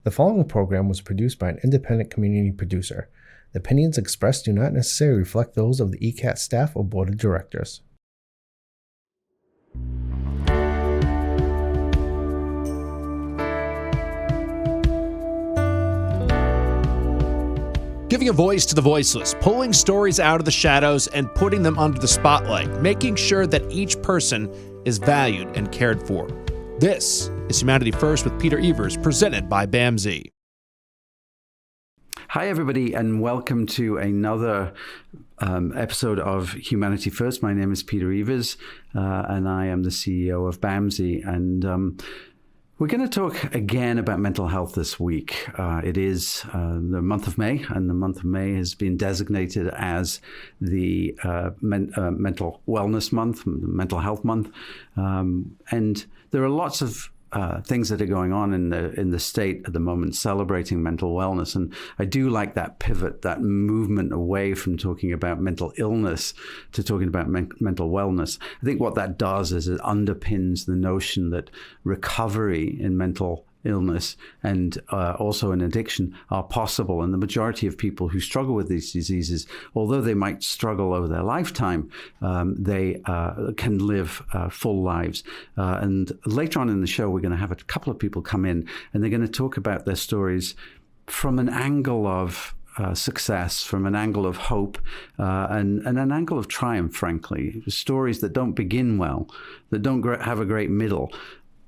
The following program was produced by an independent community producer. The opinions expressed do not necessarily reflect those of the ECAT staff or board of directors. Giving a voice to the voiceless, pulling stories out of the shadows and putting them under the spotlight, making sure that each person is valued and cared for. This is Humanity First with Peter Evers, presented by Bamsi. Hi, everybody, and welcome to another episode of Humanity First. My name is Peter Evers, and I am the CEO of Bamsi. And we're going to talk again about mental health this week. It is the month of May, and the month of May has been designated as the mental wellness month, mental health month. And there are lots of things that are going on in the state at the moment celebrating mental wellness. And I do like that pivot, that movement away from talking about mental illness to talking about mental wellness. I think what that does is it underpins the notion that recovery in mental illness and also in addiction are possible. And the majority of people who struggle with these diseases, although they might struggle over their lifetime, they can live full lives. And later on in the show, we're going to have a couple of people come in and they're going to talk about their stories from an angle of success, from an angle of hope, and an angle of triumph, frankly. Stories that don't begin well, that don't have a great middle,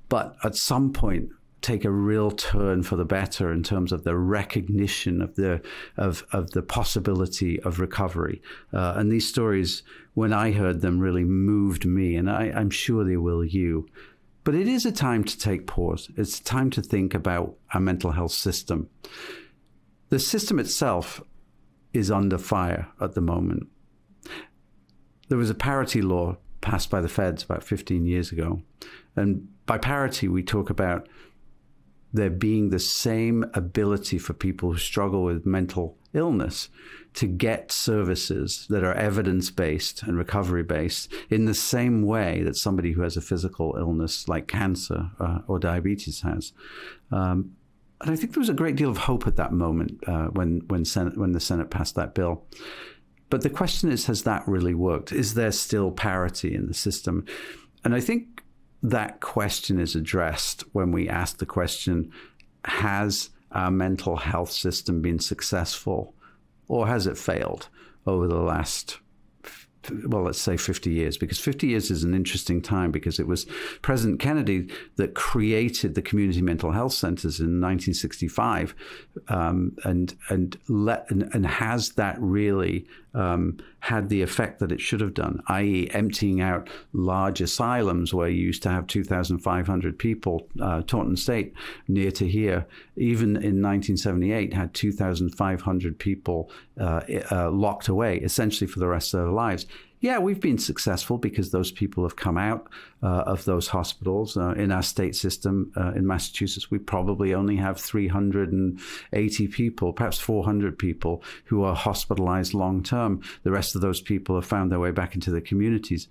but at some point take a real turn for the better in terms of the recognition of the possibility of recovery. And these stories, when I heard them, really moved me, and I'm sure they will you. But it is a time to take pause. It's a time to think about our mental health system. The system itself is under fire at the moment. There was a parity law passed by the feds about 15 years ago. And by parity, we talk about there being the same ability for people who struggle with mental illness to get services that are evidence-based and recovery-based in the same way that somebody who has a physical illness like cancer or diabetes has. And I think there was a great deal of hope at that moment when the Senate passed that bill. But the question is, has that really worked? Is there still parity in the system? And I think that question is addressed when we ask the question, has our mental health system been successful or has it failed over the last, well, let's say 50 years, because 50 years is an interesting time because it was President Kennedy that created the community mental health centers in 1965, and has that really had the effect that it should have done, i.e. emptying out large asylums where you used to have 2,500 people, Taunton State, near to here, even in 1978 had 2,500 people locked away, essentially for the rest of their lives. Yeah, we've been successful because those people have come out of those hospitals. In our state system in Massachusetts, we probably only have 380 people, perhaps 400 people who are hospitalized long term. The rest of those people have found their way back into their communities.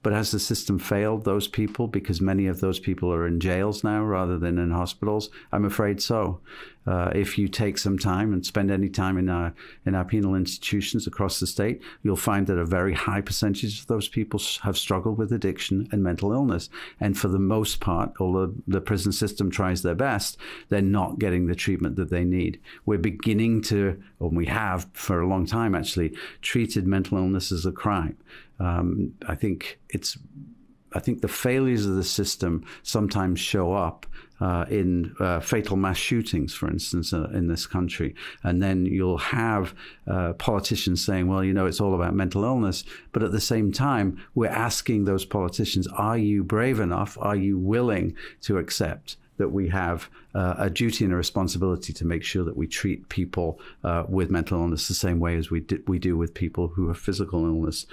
But has the system failed those people because many of those people are in jails now rather than in hospitals? I'm afraid so. If you take some time and spend any time in our penal institutions across the state, you'll find that a very high percentage of those people have struggled with addiction and mental illness. And for the most part, although the prison system tries their best, they're not getting the treatment that they need. We're beginning to, or we have for a long time actually, treated mental illness as a crime. I think the failures of the system sometimes show up in fatal mass shootings, for instance, in this country. And then you'll have politicians saying, well, you know, it's all about mental illness. But at the same time, we're asking those politicians, are you brave enough? Are you willing to accept that we have a duty and a responsibility to make sure that we treat people with mental illness the same way as we do with people who have physical illness?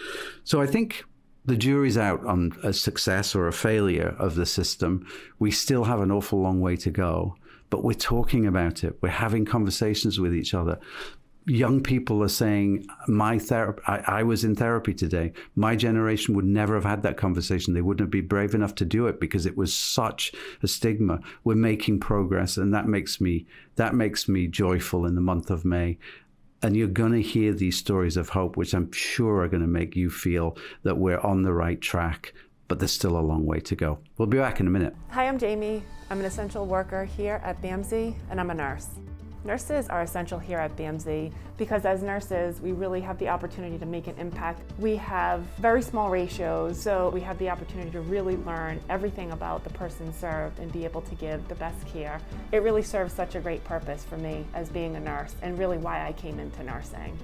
So I think the jury's out on a success or a failure of the system. We still have an awful long way to go, but we're talking about it. We're having conversations with each other. young people are saying, I was in therapy today. My generation would never have had that conversation. They wouldn't be brave enough to do it because it was such a stigma. We're making progress, and that makes me joyful in the month of May. And you're going to hear these stories of hope, which I'm sure are going to make you feel that we're on the right track, but there's still a long way to go. We'll be back in a minute. Hi, I'm Jamie. I'm an essential worker here at Bamsi, and I'm a nurse. Nurses are essential here at Bamsi because as nurses, we really have the opportunity to make an impact. We have very small ratios, so we have the opportunity to really learn everything about the person served and be able to give the best care. It really serves such a great purpose for me as being a nurse and really why I came into nursing.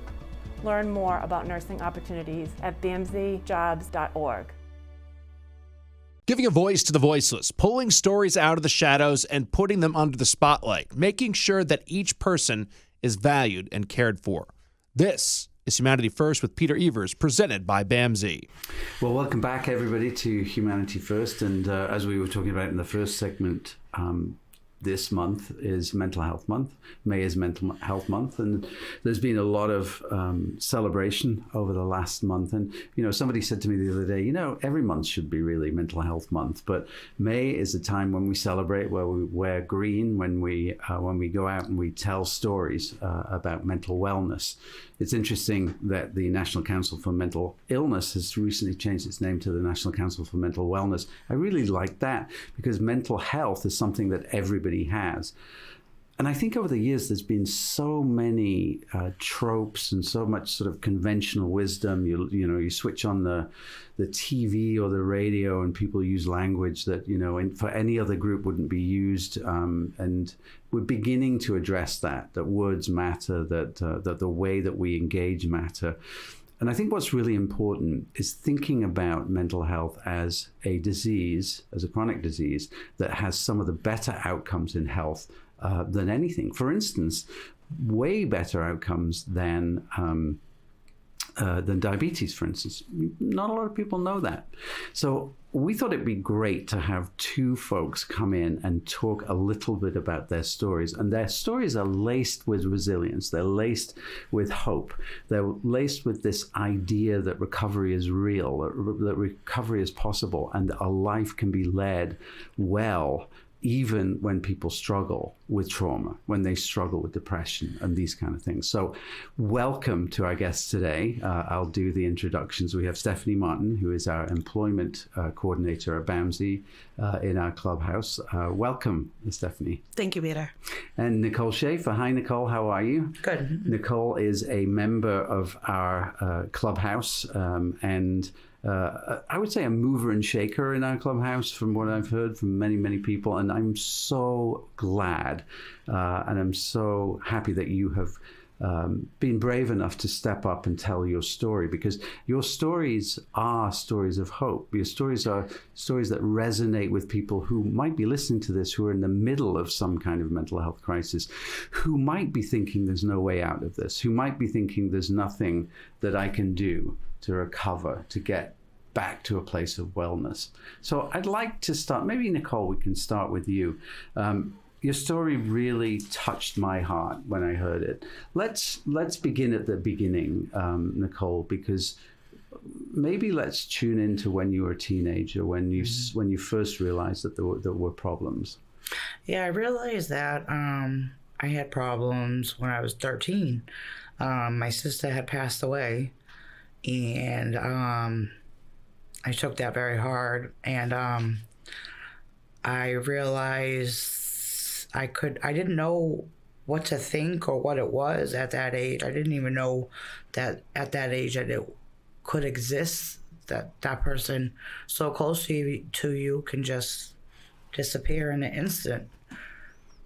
Learn more about nursing opportunities at bamsijobs.org. Giving a voice to the voiceless, pulling stories out of the shadows and putting them under the spotlight, making sure that each person is valued and cared for. This is Humanity First with Peter Evers, presented by Bamsi. Well, welcome back, everybody, to Humanity First. And as we were talking about in the first segment, this month is Mental Health Month. May is Mental Health Month. And there's been a lot of celebration over the last month. And, somebody said to me the other day, every month should be really Mental Health Month. But May is a time when we celebrate, where we wear green, when we go out and we tell stories about mental wellness. It's interesting that the National Council for Mental Illness has recently changed its name to the National Council for Mental Wellness. I really like that because mental health is something that everybody has. And I think over the years, there's been so many tropes and so much sort of conventional wisdom. You switch on the TV or the radio and people use language that, for any other group wouldn't be used. And we're beginning to address that words matter, that the way that we engage matter. And I think what's really important is thinking about mental health as a disease, as a chronic disease that has some of the better outcomes in health than anything. For instance, way better outcomes than diabetes, for instance. Not a lot of people know that. So we thought it'd be great to have two folks come in and talk a little bit about their stories. And their stories are laced with resilience. They're laced with hope. They're laced with this idea that recovery is real, that recovery is possible, and a life can be led well even when people struggle with trauma, when they struggle with depression and these kind of things. So welcome to our guests today. I'll do the introductions. We have Stephanie Martin, who is our employment coordinator at Bamsi in our clubhouse. Welcome, Stephanie. Thank you, Peter. And Nicole Shafer. Hi, Nicole. How are you? Good. Nicole is a member of our clubhouse and I would say a mover and shaker in our clubhouse from what I've heard from many, many people. And I'm so glad and I'm so happy that you have been brave enough to step up and tell your story, because your stories are stories of hope. Your stories are stories that resonate with people who might be listening to this, who are in the middle of some kind of mental health crisis, who might be thinking there's no way out of this, who might be thinking there's nothing that I can do to recover, to get back to a place of wellness. So I'd like to start, maybe Nicole, we can start with you. Your story really touched my heart when I heard it. Let's begin at the beginning, Nicole, because maybe let's tune into when you were a teenager, when you first realized that there were problems. Yeah, I realized that I had problems when I was 13. My sister had passed away, and I took that very hard. And I realized I didn't know what to think or what it was at that age. I didn't even know that at that age that it could exist, that person so close to you can just disappear in an instant.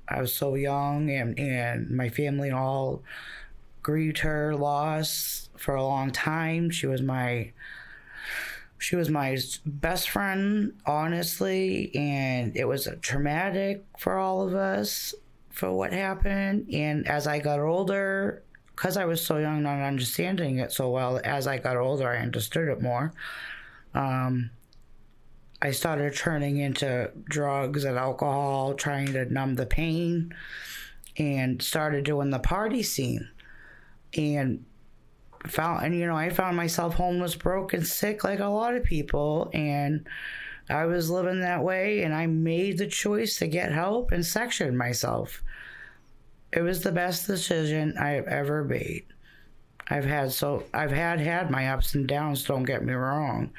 I was so young, and my family all grieved her loss for a long time. She was my best friend, honestly, and it was traumatic for all of us for what happened. And as I got older, because I was so young, not understanding it so well, as I got older, I understood it more. I started turning into drugs and alcohol, trying to numb the pain, and started doing the party scene. and I found myself homeless, broke, and sick like a lot of people, and I was living that way, and I made the choice to get help and section myself. It was the best decision I've ever made. I've had my ups and downs, don't get me wrong,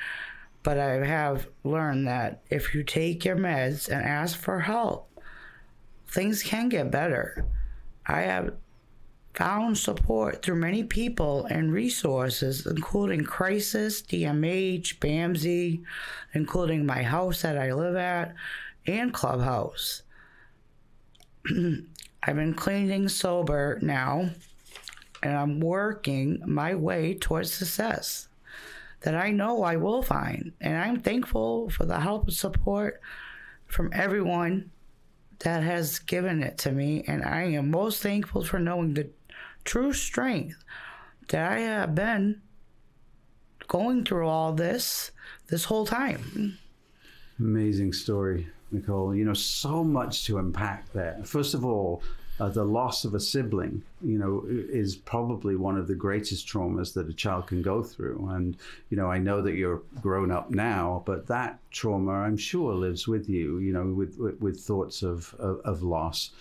but I have learned that if you take your meds and ask for help, things can get better. I have found support through many people and resources, including Crisis, DMH, Bamsi, including my house that I live at, and Clubhouse. I've been cleaning sober now, and I'm working my way towards success that I know I will find. And I'm thankful for the help and support from everyone that has given it to me. And I am most thankful for knowing the true strength that I have been going through all this whole time. Amazing story, Nicole. So much to unpack there. First of all, the loss of a sibling, is probably one of the greatest traumas that a child can go through. And, I know that you're grown up now, but that trauma, I'm sure, lives with you, with thoughts of loss.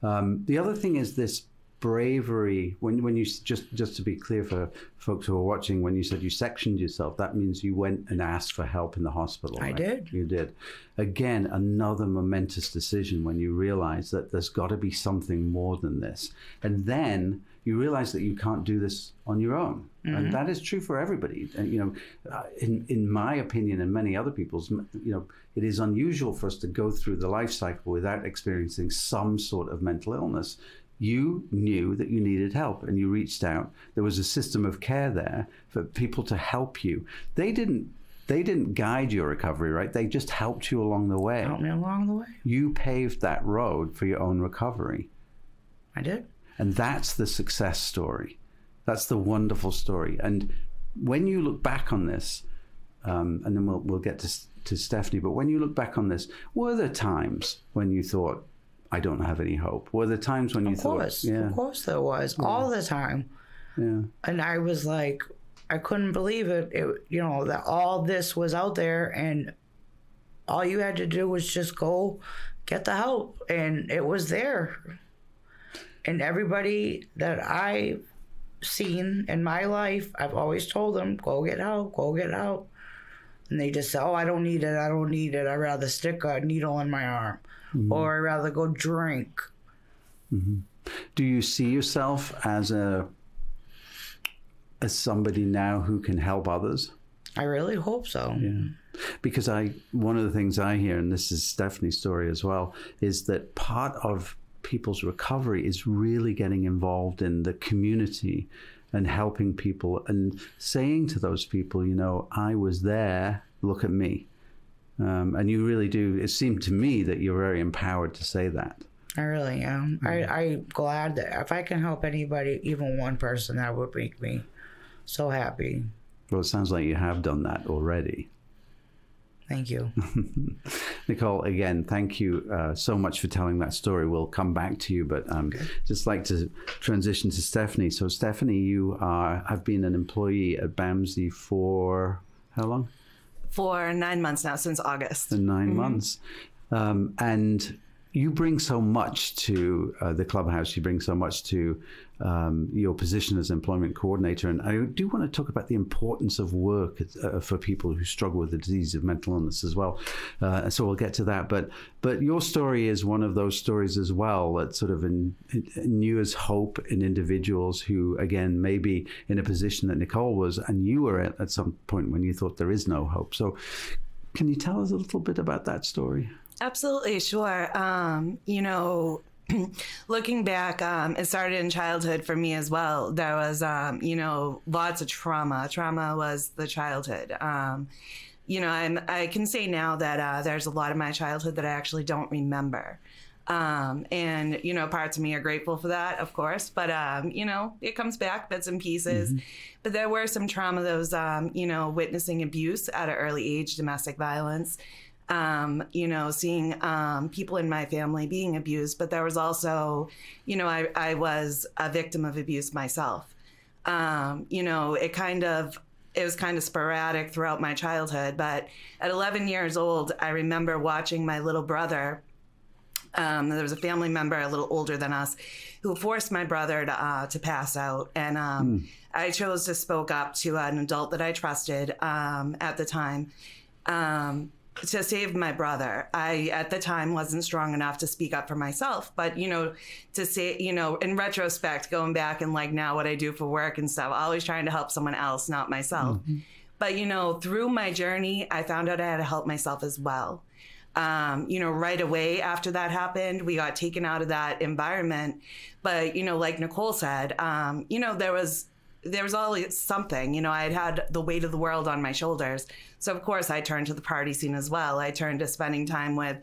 The other thing is this bravery. When you just to be clear for folks who are watching, when you said you sectioned yourself, that means you went and asked for help in the hospital. I right? did. You did. Again, another momentous decision when you realize that there's got to be something more than this, and then you realize that you can't do this on your own. Mm-hmm. And that is true for everybody. And, in my opinion and many other people's, it is unusual for us to go through the life cycle without experiencing some sort of mental illness. You knew that you needed help and you reached out. There was a system of care there for people to help you. They didn't guide your recovery, right? They just helped you along the way. Helped me along the way. You paved that road for your own recovery. I did. And that's the success story. That's the wonderful story. And when you look back on this, and then we'll get to Stephanie, but when you look back on this, were there times when you thought, I don't have any hope? Were there times when you thought... Of course there was. Yeah. All the time. Yeah. And I was like, I couldn't believe it, that all this was out there, and all you had to do was just go get the help, and it was there. And everybody that I've seen in my life, I've always told them, go get help, go get help. And they just say, I don't need it. I'd rather stick a needle in my arm. Mm-hmm. Or I'd rather go drink. Mm-hmm. Do you see yourself as somebody now who can help others? I really hope so. Yeah. Because one of the things I hear, and this is Stephanie's story as well, is that part of people's recovery is really getting involved in the community and helping people and saying to those people, I was there, look at me. And you really do. It seemed to me that you're very empowered to say that. I really am. Mm-hmm. I'm glad that if I can help anybody, even one person, that would make me so happy. Well, it sounds like you have done that already. Thank you. Nicole, again, thank you so much for telling that story. We'll come back to you, but just like to transition to Stephanie. So Stephanie, you have been an employee at Bamsi for how long? For 9 months now, since August. For 9 months. And you bring so much to the clubhouse. You bring so much to your position as employment coordinator. And I do want to talk about the importance of work for people who struggle with the disease of mental illness as well. So we'll get to that. But your story is one of those stories as well that sort of inures hope in individuals who, again, may be in a position that Nicole was, and you were at some point when you thought there is no hope. So can you tell us a little bit about that story? Absolutely, sure. Looking back, it started in childhood for me as well. There was, lots of trauma. Trauma was the childhood. I can say now that there's a lot of my childhood that I actually don't remember. And parts of me are grateful for that, of course, but, it comes back bits and pieces. Mm-hmm. But there were some trauma that was, witnessing abuse at an early age, domestic violence. Seeing people in my family being abused, but there was also, I was a victim of abuse myself. It was kind of sporadic throughout my childhood. But at 11 years old, I remember watching my little brother. There was a family member a little older than us who forced my brother to pass out. And I chose to spoke up to an adult that I trusted at the time to save my brother. I, at the time, wasn't strong enough to speak up for myself. But, to say, in retrospect, going back and like now what I do for work and stuff, always trying to help someone else, not myself. Mm-hmm. But, through my journey, I found out I had to help myself as well. Right away after that happened, we got taken out of that environment. But, like Nicole said, there was always something. I had the weight of the world on my shoulders. So, of course, I turned to the party scene as well. I turned to spending time with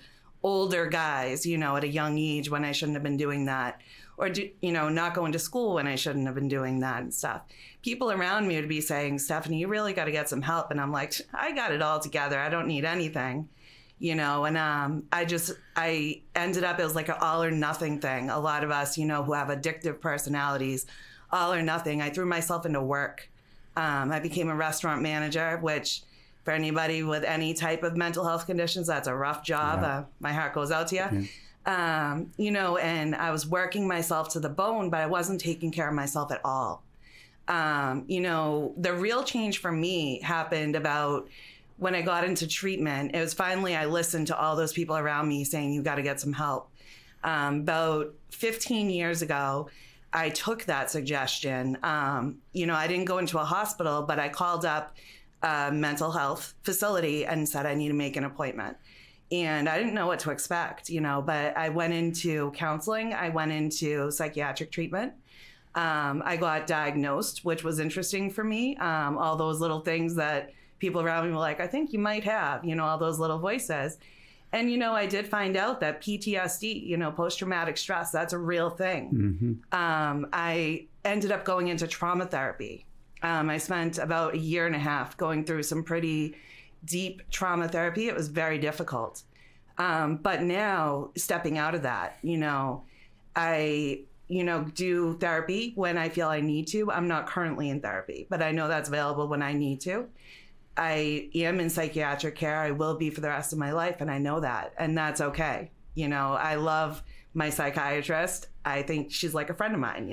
older guys, at a young age when I shouldn't have been doing that. Or, not going to school when I shouldn't have been doing that and stuff. People around me would be saying, Stephanie, you really got to get some help. And I'm like, I got it all together. I don't need anything. And I ended up, it was like an all or nothing thing. A lot of us, who have addictive personalities, all or nothing. I threw myself into work. I became a restaurant manager, which for anybody with any type of mental health conditions, that's a rough job. Yeah. My heart goes out to you. Yeah. And I was working myself to the bone, but I wasn't taking care of myself at all. The real change for me happened about when I got into treatment. It was finally, I listened to all those people around me saying, you got to get some help. About 15 years ago, I took that suggestion. I didn't go into a hospital, but I called up a mental health facility and said, I need to make an appointment. And I didn't know what to expect, but I went into counseling. I went into psychiatric treatment. I got diagnosed, which was interesting for me. All those little things that people around me were like, I think you might have, all those little voices. And, I did find out that PTSD, post-traumatic stress, that's a real thing. Mm-hmm. I ended up going into trauma therapy. I spent about 1.5 years going through some pretty deep trauma therapy. It was very difficult. But now, stepping out of that, I do therapy when I feel I need to. I'm not currently in therapy, but I know that's available when I need to. I am in psychiatric care. I will be for the rest of my life, and I know that, and that's okay. I love my psychiatrist. I think she's like a friend of mine,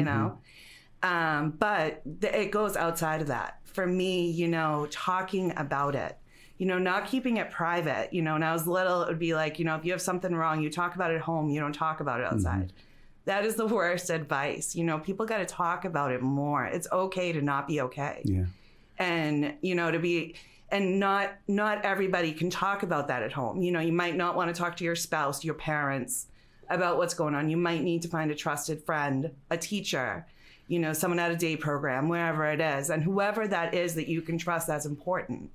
but it goes outside of that. For me, talking about it, not keeping it private. When I was little, it would be like, if you have something wrong, you talk about it at home. You don't talk about it outside. Mm-hmm. That is the worst advice. People got to talk about it more. It's okay to not be okay. Yeah. And, not everybody can talk about that at home. You might not want to talk to your spouse, your parents about what's going on. You might need to find a trusted friend, a teacher, someone at a day program, wherever it is. And whoever that is that you can trust, that's important,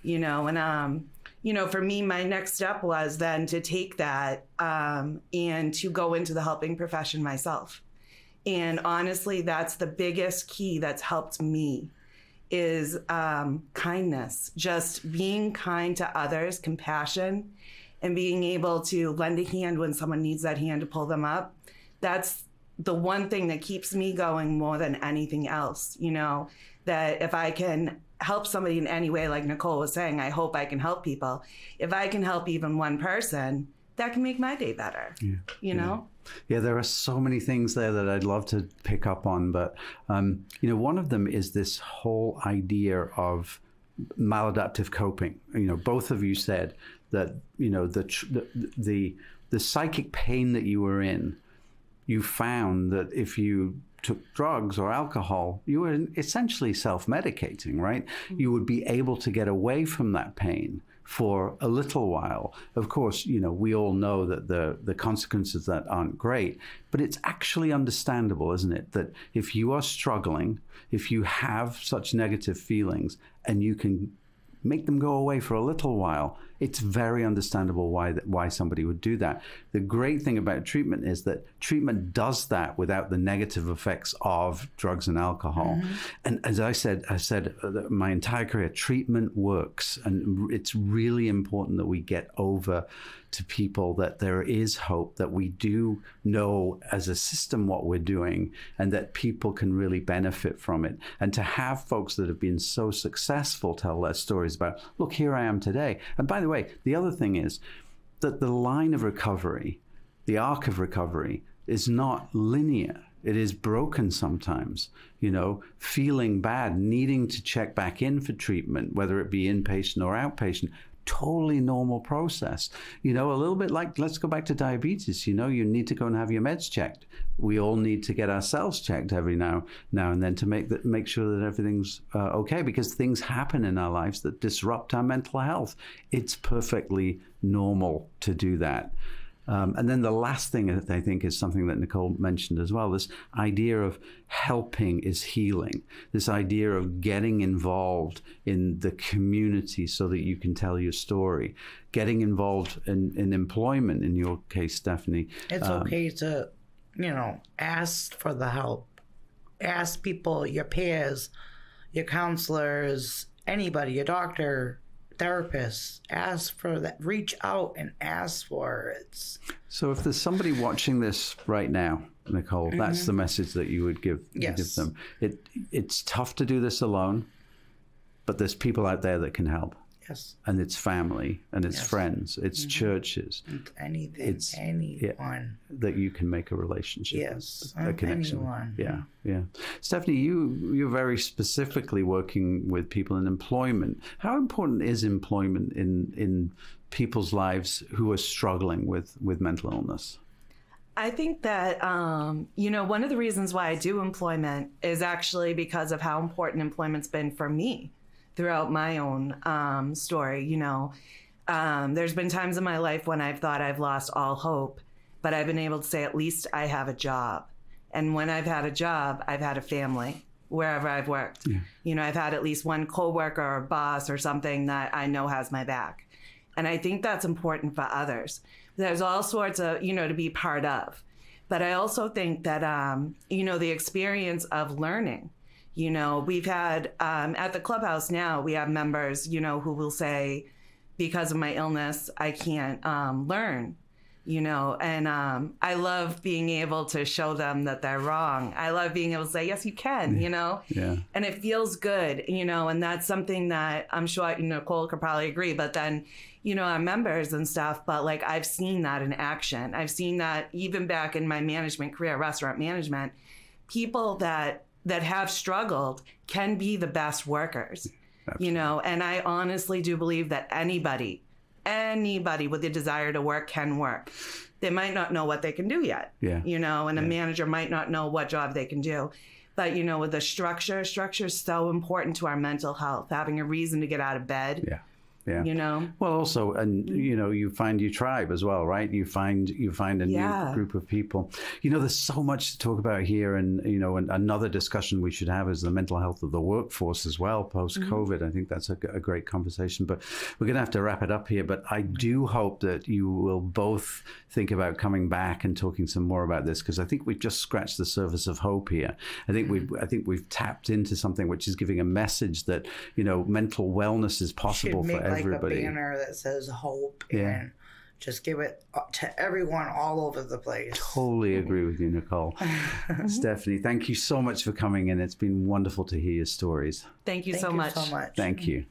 for me, my next step was then to take that and to go into the helping profession myself. And honestly, that's the biggest key that's helped me is kindness, just being kind to others, compassion, and being able to lend a hand when someone needs that hand to pull them up. That's the one thing that keeps me going more than anything else, that if I can help somebody in any way, like Nicole was saying, I hope I can help people. If I can help even one person, that can make my day better, Yeah, there are so many things there that I'd love to pick up on, but one of them is this whole idea of maladaptive coping. Both of you said that the psychic pain that you were in, you found that if you took drugs or alcohol, you were essentially self-medicating, right? Mm-hmm. You would be able to get away from that pain for a little while. Of course, we all know that the consequences of that aren't great, but it's actually understandable, isn't it? That if you are struggling, if you have such negative feelings and you can make them go away for a little while, It's very understandable why somebody would do that. The great thing about treatment is that treatment does that without the negative effects of drugs and alcohol. And as I said my entire career, treatment works. And it's really important that we get over to people that there is hope, that we do know as a system what we're doing, and that people can really benefit from it. And to have folks that have been so successful tell their stories about, look, here I am today. And by the way, the other thing is that the line of recovery, the arc of recovery, is not linear. It is broken sometimes, feeling bad, needing to check back in for treatment, whether it be inpatient or outpatient. Totally normal process. A little bit like, let's go back to diabetes. You need to go and have your meds checked. We all need to get ourselves checked every now and then to make sure that everything's okay, because things happen in our lives that disrupt our mental health. It's perfectly normal to do that. And then the last thing that I think is something that Nicole mentioned as well, this idea of helping is healing, this idea of getting involved in the community so that you can tell your story, getting involved in employment, in your case, Stephanie. It's okay to, ask for the help. Ask people, your peers, your counselors, anybody, your doctor, therapist, ask for that, reach out and ask for it. So if there's somebody watching this right now, Nicole, that's the message that you would give them. It's tough to do this alone, but there's people out there that can help. Yes. And it's family, and it's friends, it's churches. Anything, anyone. That you can make a relationship. Yes. A connection. Anyone. Yeah. Stephanie, you're very specifically working with people in employment. How important is employment in people's lives who are struggling with mental illness? I think that, one of the reasons why I do employment is actually because of how important employment's been for me throughout my own story. There's been times in my life when I've thought I've lost all hope, but I've been able to say, at least I have a job. And when I've had a job, I've had a family wherever I've worked. Yeah. I've had at least one coworker or boss or something that I know has my back. And I think that's important for others. There's all sorts of, to be part of. But I also think that, the experience of learning, we've had, at the clubhouse now, we have members, who will say, because of my illness, I can't learn, and I love being able to show them that they're wrong. I love being able to say, yes, you can, Yeah. And it feels good, and that's something that I'm sure Nicole could probably agree. But then, our members and stuff, but like I've seen that in action. I've seen that even back in my management career, restaurant management, people that have struggled can be the best workers. Absolutely. And I honestly do believe that anybody with the desire to work can work. They might not know what they can do yet, and a manager might not know what job they can do. But, with the structure is so important to our mental health, having a reason to get out of bed. Yeah. Well, also, and you find your tribe as well, right? You find a new group of people. There's so much to talk about here, and and another discussion we should have is the mental health of the workforce as well post COVID. I think that's a great conversation. But we're going to have to wrap it up here. But I do hope that you will both think about coming back and talking some more about this, because I think we've just scratched the surface of hope here. I think we've tapped into something which is giving a message that mental wellness is possible for everybody. Like a banner that says hope and just give it to everyone all over the place. Totally agree with you, Nicole. Stephanie, thank you so much for coming in. It's been wonderful to hear your stories. Thank you so much. Thank you.